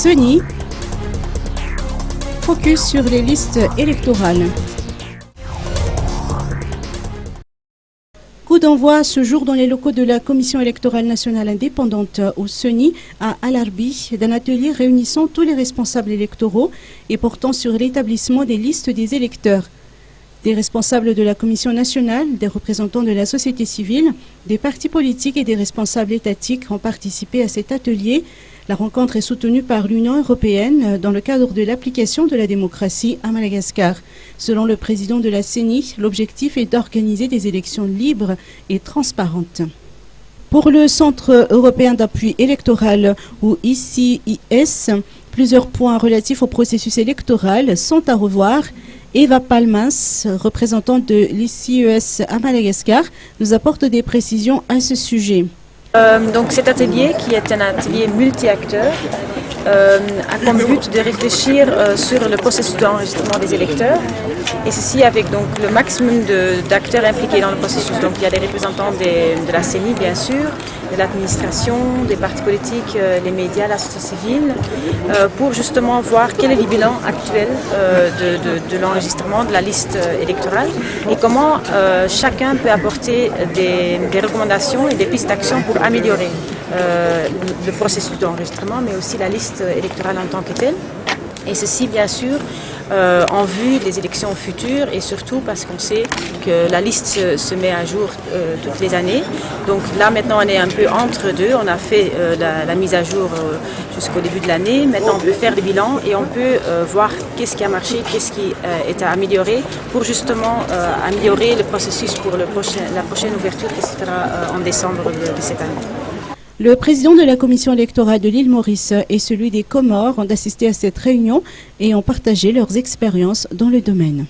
CENI. Focus sur les listes électorales. Coup d'envoi ce jour dans les locaux de la Commission électorale nationale indépendante au CENI à Al-Arbi d'un atelier réunissant tous les responsables électoraux et portant sur l'établissement des listes des électeurs. Des responsables de la Commission nationale, des représentants de la société civile, des partis politiques et des responsables étatiques ont participé à cet atelier. La rencontre est soutenue par l'Union européenne dans le cadre de l'application de la démocratie à Madagascar. Selon le président de la CENI, l'objectif est d'organiser des élections libres et transparentes. Pour le Centre européen d'appui électoral, ou ICIS, plusieurs points relatifs au processus électoral sont à revoir. Eva Palmas, représentante de l'ICIS à Madagascar, nous apporte des précisions à ce sujet. Donc cet atelier, qui est un atelier multi-acteurs, a comme but de réfléchir sur le processus d'enregistrement des électeurs, et ceci avec donc le maximum d'acteurs impliqués dans le processus. Donc il y a des représentants de la CENI bien sûr, de l'administration, des partis politiques, les médias, la société civile, pour justement voir quel est le bilan actuel de l'enregistrement de la liste électorale et comment chacun peut apporter des recommandations et des pistes d'action pour améliorer le processus d'enregistrement, mais aussi la liste électorale en tant que telle. Et ceci, bien sûr, en vue des élections futures et surtout parce qu'on sait que la liste se met à jour toutes les années. Donc là, maintenant, on est un peu entre deux. On a fait la mise à jour jusqu'au début de l'année. Maintenant, on peut faire des bilans et on peut voir qu'est-ce qui a marché, qu'est-ce qui est à améliorer pour justement améliorer le processus pour la prochaine ouverture qui se fera en décembre de cette année. Le président de la commission électorale de l'île Maurice et celui des Comores ont assisté à cette réunion et ont partagé leurs expériences dans le domaine.